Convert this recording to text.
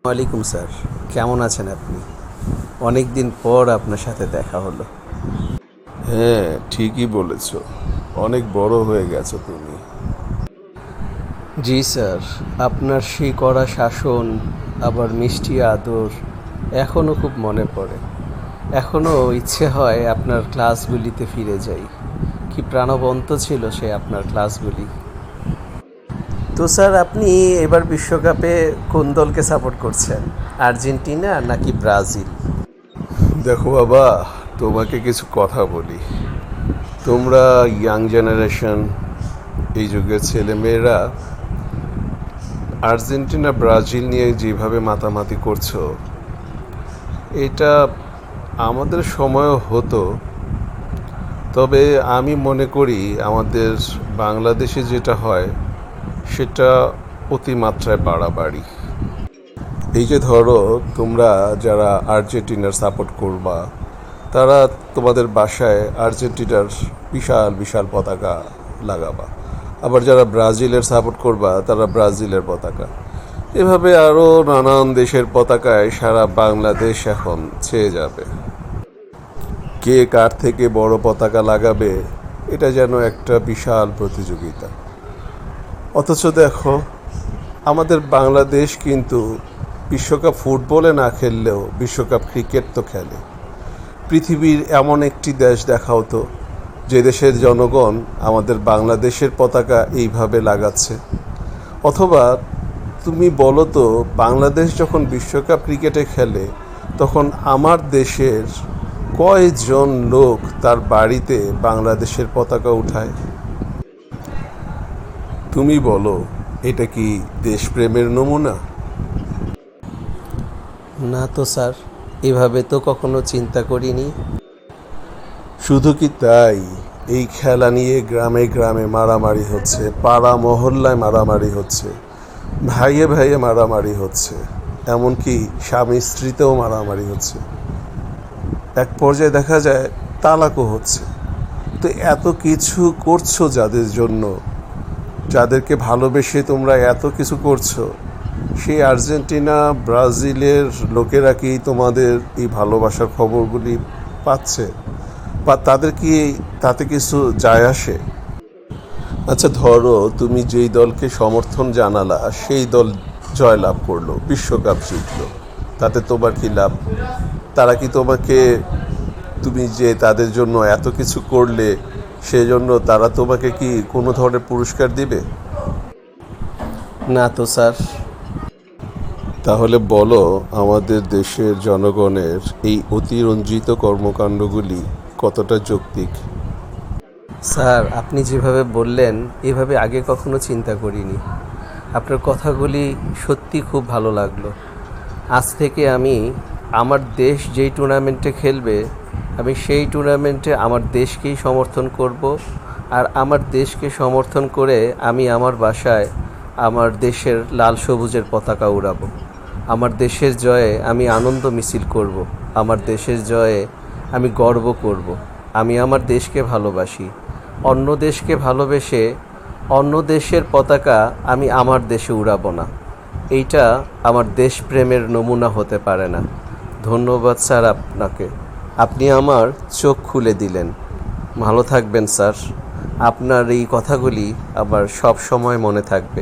ওয়ালাইকুম স্যার, কেমন আছেন আপনি? অনেক দিন পর আপনার সাথে দেখা হলো। হ্যাঁ, ঠিকই বলেছ। অনেক বড় হয়ে গেছো তুমি। জি স্যার, আপনার সেই কড়া শাসন, আবার মিষ্টি আদর এখনও খুব মনে পড়ে। এখনও ইচ্ছে হয় আপনার ক্লাসগুলিতে ফিরে যাই। কি প্রাণবন্ত ছিল সে আপনার ক্লাসগুলি। তো স্যার, আপনি এবার বিশ্বকাপে কোন দলকে সাপোর্ট করছেন? আর্জেন্টিনা নাকি ব্রাজিল? দেখো বাবা, তোমাকে কিছু কথা বলি। তোমরা ইয়াং জেনারেশন, এই যুগের ছেলেমেয়েরা আর্জেন্টিনা ব্রাজিল নিয়ে যেভাবে মাতামাতি করছো, এটা আমাদের সময়ও হতো। তবে আমি মনে করি আমাদের বাংলাদেশে যেটা হয় সেটা অতিমাত্রায় বাড়াবাড়ি। এই যে ধরো, তোমরা যারা আর্জেন্টিনার সাপোর্ট করবা, তারা তোমাদের বাসায় আর্জেন্টিনার বিশাল বিশাল পতাকা লাগাবা। আবার যারা ব্রাজিলের সাপোর্ট করবা, তারা ব্রাজিলের পতাকা। এভাবে আরও নানান দেশের পতাকায় সারা বাংলাদেশ এখন ছেয়ে যাবে। কে কার থেকে বড় পতাকা লাগাবে, এটা যেন একটা বিশাল প্রতিযোগিতা। অথচ দেখো, আমাদের বাংলাদেশ কিন্তু বিশ্বকাপ ফুটবলে না খেললেও বিশ্বকাপ ক্রিকেট তো খেলে। পৃথিবীর এমন একটি দেশ দেখাও তো, যে দেশের জনগণ আমাদের বাংলাদেশের পতাকা এইভাবে লাগাচ্ছে। অথবা তুমি বলো তো, বাংলাদেশ যখন বিশ্বকাপ ক্রিকেটে খেলে, তখন আমার দেশের কয়জন লোক তার বাড়িতে বাংলাদেশের পতাকা উঠায়? তুমি বলো, এটা কি দেশপ্রেমের নমুনা? না তো স্যার, এভাবে তো কখনো চিন্তা করিনি। শুধু কি তাই, এই খেলা নিয়ে গ্রামে গ্রামে মারামারি হচ্ছে, পাড়া মহল্লায় মারামারি হচ্ছে, ভাইয়ে ভাইয়ে মারামারি হচ্ছে, এমনকি স্বামী স্ত্রীতেও মারামারি হচ্ছে। এক পর্যায়ে দেখা যায় তালাকও হচ্ছে। তো এত কিছু করছো যাদের জন্য, যাদেরকে ভালোবেসে তোমরা এত কিছু করছো, সেই আর্জেন্টিনা ব্রাজিলের লোকেরা কি তোমাদের এই ভালোবাসার খবরগুলি পাচ্ছে? বা তাদের কি তাতে কিছু যায় আসে? আচ্ছা ধরো, তুমি যেই দলকে সমর্থন জানালা সেই দল জয়লাভ করলো, বিশ্বকাপ জিতলো, তাতে তোমার কি লাভ? তারা কি তোমাকে, তুমি যে তাদের জন্য এত কিছু করলে, সেজন্য তারা তোমাকে কি কোনো ধরনের পুরস্কার দিবে? না তো স্যার। তাহলে বলো, আমাদের দেশের জনগণের এই অতিরঞ্জিত কর্মকাণ্ডগুলি কতটা যৌক্তিক? স্যার, আপনি যেভাবে বললেন, এভাবে আগে কখনো চিন্তা করিনি। আপনার কথাগুলি সত্যি খুব ভালো লাগলো। আজ থেকে আমি আমার দেশ যেই টুর্নামেন্টে খেলবে, আমি সেই টুর্নামেন্টে আমার দেশকেই সমর্থন করব। আর আমার দেশকে সমর্থন করে আমি আমার বাসায় আমার দেশের লাল সবুজের পতাকা উড়াবো। আমার দেশের জয়ে আমি আনন্দ মিছিল করব। আমার দেশের জয়ে আমি গর্ব করব। আমি আমার দেশকে ভালোবাসি। অন্য দেশকে ভালোবেসে অন্য দেশের পতাকা আমি আমার দেশে উড়াবো না। এইটা আমার দেশপ্রেমের নমুনা হতে পারে না। ধন্যবাদ স্যার আপনাকে। আপনি আমার চোখ খুলে দিলেন। ভালো থাকবেন স্যার। আপনার এই কথাগুলি আবার সব সময় মনে থাকবে।